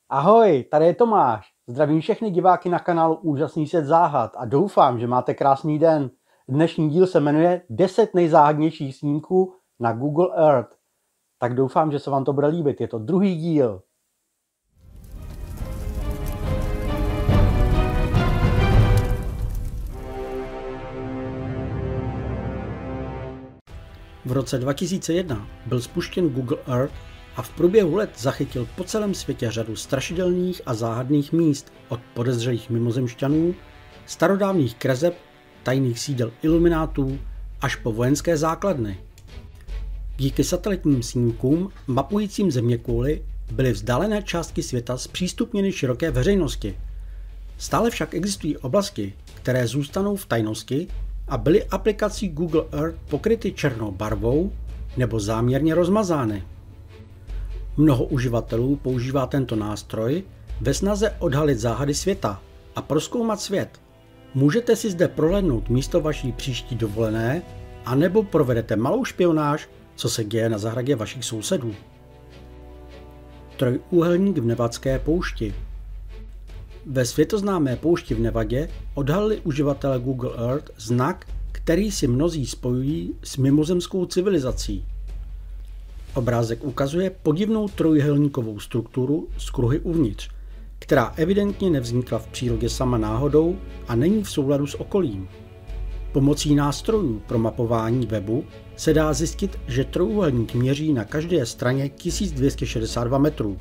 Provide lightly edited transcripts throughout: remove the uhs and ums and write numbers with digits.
Ahoj, tady je Tomáš. Zdravím všechny diváky na kanálu Úžasný svět záhad a doufám, že máte krásný den. Dnešní díl se jmenuje 10 nejzáhadnějších snímků na Google Earth. Tak doufám, že se vám to bude líbit. Je to druhý díl. V roce 2001 byl spuštěn Google Earth a v průběhu let zachytil po celém světě řadu strašidelných a záhadných míst, od podezřelých mimozemšťanů, starodávných kreseb, tajných sídel iluminátů až po vojenské základny. Díky satelitním snímkům mapujícím zeměkouli byly vzdálené části světa zpřístupněny široké veřejnosti. Stále však existují oblasti, které zůstanou v tajnosti a byly aplikací Google Earth pokryty černou barvou nebo záměrně rozmazány. Mnoho uživatelů používá tento nástroj ve snaze odhalit záhady světa a prozkoumat svět. Můžete si zde prohlédnout místo vaší příští dovolené, anebo provedete malou špionáž, co se děje na zahradě vašich sousedů. Trojúhelník v Nevadské poušti. Ve světoznámé poušti v Nevadě odhalili uživatelé Google Earth znak, který si mnozí spojují s mimozemskou civilizací. Obrázek ukazuje podivnou trojúhelníkovou strukturu s kruhy uvnitř, která evidentně nevznikla v přírodě sama náhodou a není v souladu s okolím. Pomocí nástrojů pro mapování webu se dá zjistit, že trojúhelník měří na každé straně 1262 metrů.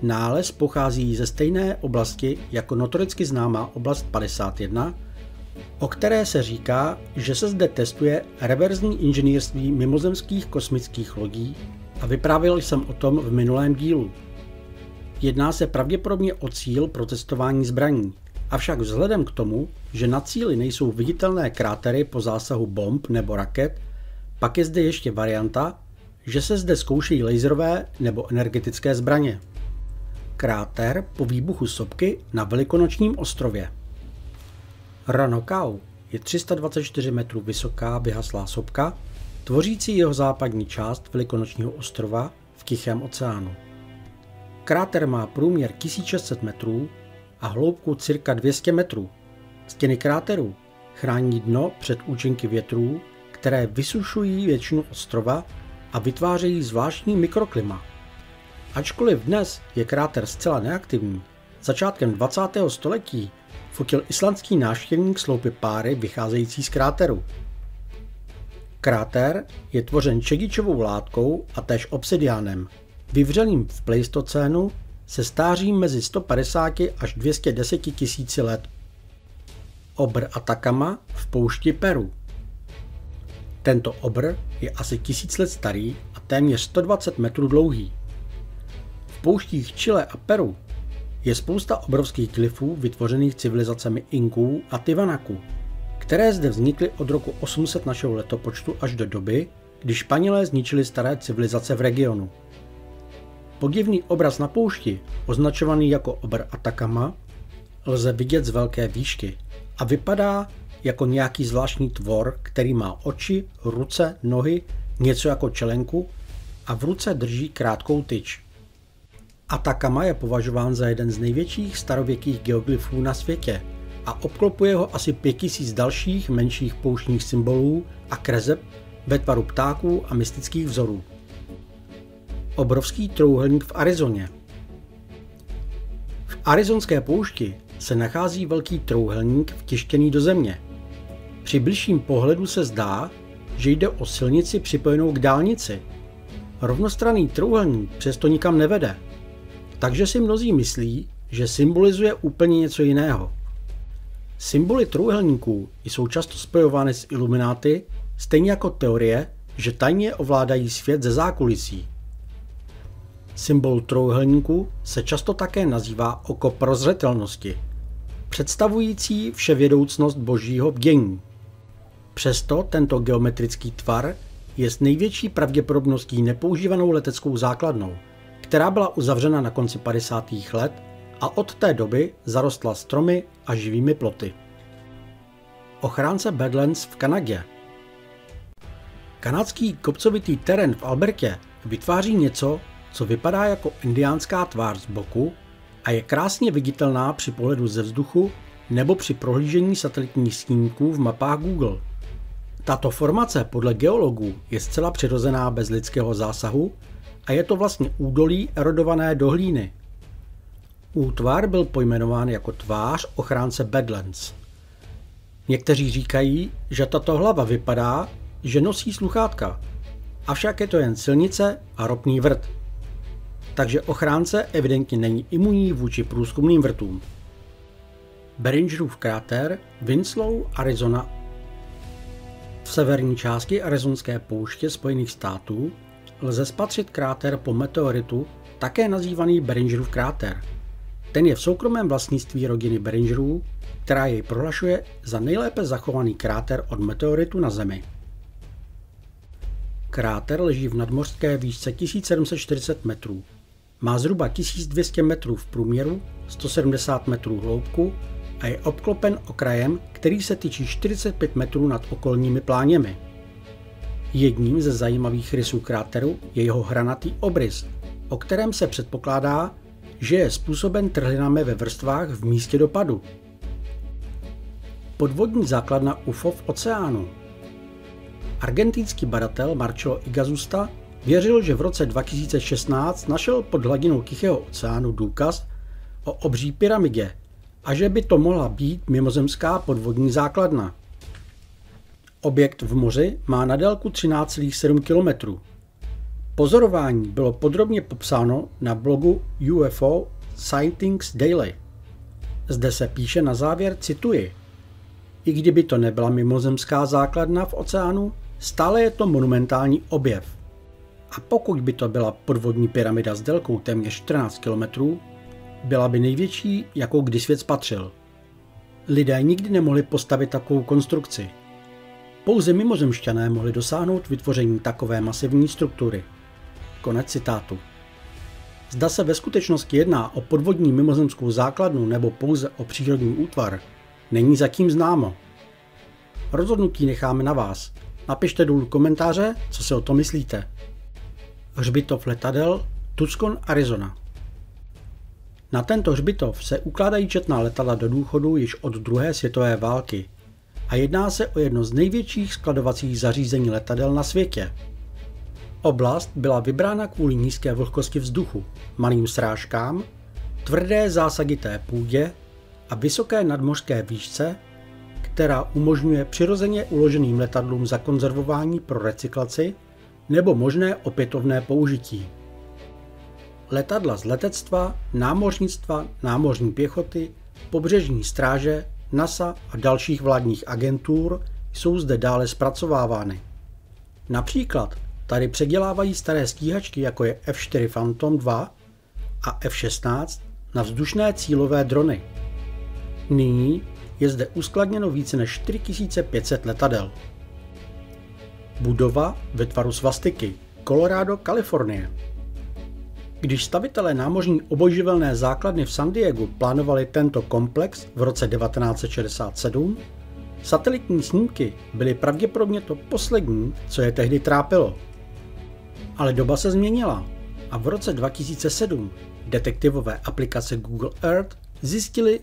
Nález pochází ze stejné oblasti jako notoricky známá oblast 51, o které se říká, že se zde testuje reverzní inženýrství mimozemských kosmických lodí a vyprávěl jsem o tom v minulém dílu. Jedná se pravděpodobně o cíl pro testování zbraní, avšak vzhledem k tomu, že na cíli nejsou viditelné krátery po zásahu bomb nebo raket, pak je zde ještě varianta, že se zde zkoušejí laserové nebo energetické zbraně. Kráter po výbuchu sopky na Velikonočním ostrově. Ranokau je 324 metrů vysoká vyhaslá sopka, tvořící jeho západní část Velikonočního ostrova v Tichém oceánu. Kráter má průměr 1600 metrů a hloubku cirka 200 metrů. Stěny kráteru chrání dno před účinky větrů, které vysušují většinu ostrova a vytvářejí zvláštní mikroklima. Ačkoliv dnes je kráter zcela neaktivní, začátkem 20. století fotil islandský návštěvník sloupy páry vycházející z kráteru. Kráter je tvořen čedičovou látkou a též obsidiánem, vyvřeným v pleistocénu se stářím mezi 150 až 210 tisíci let. Obr Atacama v poušti Peru. Tento obr je asi 1000 let starý a téměř 120 metrů dlouhý. V pouštích Chile a Peru je spousta obrovských glyfů vytvořených civilizacemi Inků a Tivanaků, které zde vznikly od roku 800 našeho letopočtu až do doby, kdy Španělé zničili staré civilizace v regionu. Podivný obraz na poušti, označovaný jako obr Atacama, lze vidět z velké výšky a vypadá jako nějaký zvláštní tvor, který má oči, ruce, nohy, něco jako čelenku a v ruce drží krátkou tyč. Atacama je považován za jeden z největších starověkých geoglyfů na světě a obklopuje ho asi 5000 dalších menších pouštních symbolů a kreseb ve tvaru ptáků a mystických vzorů. Obrovský trojúhelník v Arizoně. V arizonské poušti se nachází velký trojúhelník vtištěný do země. Při bližším pohledu se zdá, že jde o silnici připojenou k dálnici. Rovnostranný trojúhelník přesto nikam nevede, takže si mnozí myslí, že symbolizuje úplně něco jiného. Symboly trojúhelníků jsou často spojovány s ilumináty, stejně jako teorie, že tajně ovládají svět ze zákulisí. Symbol trojúhelníku se často také nazývá oko prozřetelnosti, představující vševědoucnost božího bdění. Přesto tento geometrický tvar je s největší pravděpodobností nepoužívanou leteckou základnou, která byla uzavřena na konci 50. let a od té doby zarostla stromy a živými ploty. Ochránce Badlands v Kanadě. Kanadský kopcovitý terén v Albertě vytváří něco, co vypadá jako indiánská tvář z boku a je krásně viditelná při pohledu ze vzduchu nebo při prohlížení satelitních snímků v mapách Google. Tato formace podle geologů je zcela přirozená bez lidského zásahu a je to vlastně údolí erodované do hlíny. Útvar byl pojmenován jako tvář ochránce Badlands. Někteří říkají, že tato hlava vypadá, že nosí sluchátka, avšak je to jen silnice a ropný vrt. Takže ochránce evidentně není imunní vůči průzkumným vrtům. Beringerův kráter Winslow, Arizona. V severní části arizonské pouště Spojených států lze spatřit kráter po meteoritu, také nazývaný Beringerův kráter. Ten je v soukromém vlastnictví rodiny Beringerů, která jej prohlašuje za nejlépe zachovaný kráter od meteoritu na Zemi. Kráter leží v nadmořské výšce 1740 metrů. Má zhruba 1200 metrů v průměru, 170 metrů hloubku a je obklopen okrajem, který se tyčí 45 metrů nad okolními pláněmi. Jedním ze zajímavých rysů kráteru je jeho hranatý obrys, o kterém se předpokládá, že je způsoben trhlinami ve vrstvách v místě dopadu. Podvodní základna UFO v oceánu. Argentinský badatel Marcelo Iguazusta věřil, že v roce 2016 našel pod hladinou Tichého oceánu důkaz o obří pyramidě a že by to mohla být mimozemská podvodní základna. Objekt v moři má na délku 13,7 km. Pozorování bylo podrobně popsáno na blogu UFO Sightings Daily. Zde se píše na závěr, cituji: I kdyby to nebyla mimozemská základna v oceánu, stále je to monumentální objev. A pokud by to byla podvodní pyramida s délkou téměř 14 km, byla by největší, jakou kdy svět spatřil. Lidé nikdy nemohli postavit takovou konstrukci. Pouze mimozemšťané mohli dosáhnout vytvoření takové masivní struktury. Konec citátu. Zda se ve skutečnosti jedná o podvodní mimozemskou základnu nebo pouze o přírodní útvar, není zatím známo. Rozhodnutí necháme na vás. Napište dolů komentáře, co si o tom myslíte. Hřbitov letadel Tucson, Arizona. Na tento hřbitov se ukládají četná letadla do důchodu již od druhé světové války a jedná se o jedno z největších skladovacích zařízení letadel na světě. Oblast byla vybrána kvůli nízké vlhkosti vzduchu, malým srážkám, tvrdé zásadité půdě a vysoké nadmořské výšce, která umožňuje přirozeně uloženým letadlům zakonzervování pro recyklaci nebo možné opětovné použití. Letadla z letectva, námořnictva, námořní pěchoty, pobřežní stráže, NASA a dalších vládních agentur jsou zde dále zpracovávány. Například tady předělávají staré stíhačky, jako je F-4 Phantom II a F-16, na vzdušné cílové drony. Nyní je zde uskladněno více než 4500 letadel. Budova ve tvaru svastiky, Colorado, Kalifornie. Když stavitelé námořní obojživelné základny v San Diegu plánovali tento komplex v roce 1967, satelitní snímky byly pravděpodobně to poslední, co je tehdy trápilo. Ale doba se změnila a v roce 2007 detektivové aplikace Google Earth zjistili,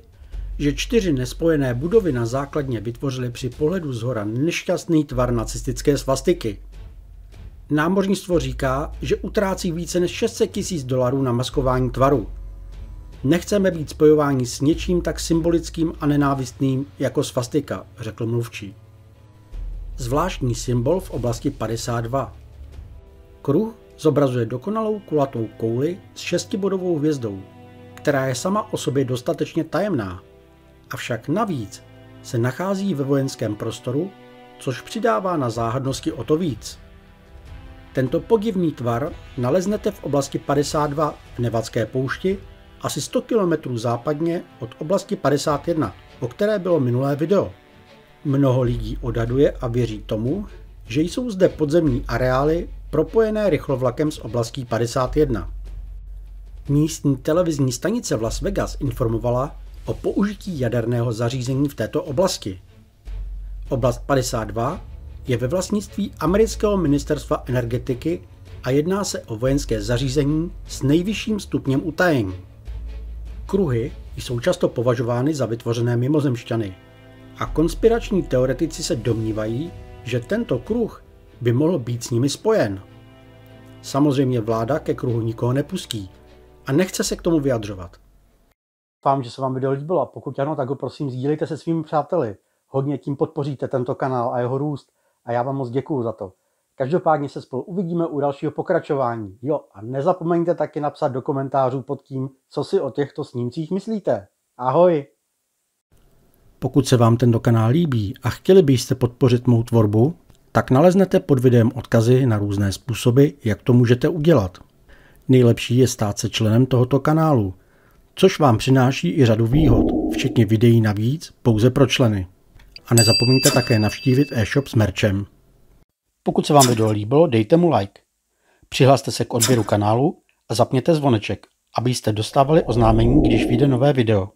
že 4 nespojené budovy na základně vytvořily při pohledu zhora nešťastný tvar nacistické svastiky. Námořnictvo říká, že utrácí více než $600 000 na maskování tvaru. Nechceme být spojováni s něčím tak symbolickým a nenávistným jako svastika, řekl mluvčí. Zvláštní symbol v oblasti 52. Kruh zobrazuje dokonalou kulatou kouli s 6bodovou hvězdou, která je sama o sobě dostatečně tajemná, avšak navíc se nachází ve vojenském prostoru, což přidává na záhadnosti o to víc. Tento podivný tvar naleznete v oblasti 52 v Nevadské poušti, asi 100 km západně od oblasti 51, o které bylo minulé video. Mnoho lidí odhaduje a věří tomu, že jsou zde podzemní areály propojené rychlovlakem s oblastí 51. Místní televizní stanice v Las Vegas informovala o použití jaderného zařízení v této oblasti. Oblast 52 je ve vlastnictví amerického ministerstva energetiky a jedná se o vojenské zařízení s nejvyšším stupněm utajení. Kruhy jsou často považovány za vytvořené mimozemšťany a konspirační teoretici se domnívají, že tento kruh by mohl být s nimi spojen. Samozřejmě vláda ke kruhu nikoho nepustí a nechce se k tomu vyjadřovat. Doufám, že se vám video líbilo a pokud ano, tak ho prosím sdílejte se svými přáteli. Hodně tím podpoříte tento kanál a jeho růst a já vám moc děkuju za to. Každopádně se spolu uvidíme u dalšího pokračování. Jo, a nezapomeňte taky napsat do komentářů pod tím, co si o těchto snímcích myslíte. Ahoj! Pokud se vám tento kanál líbí a chtěli byste podpořit mou tvorbu, tak naleznete pod videem odkazy na různé způsoby, jak to můžete udělat. Nejlepší je stát se členem tohoto kanálu, což vám přináší i řadu výhod, včetně videí navíc pouze pro členy. A nezapomeňte také navštívit e-shop s merchem. Pokud se vám video líbilo, dejte mu like. Přihlaste se k odběru kanálu a zapněte zvoneček, abyste dostávali oznámení, když vyjde nové video.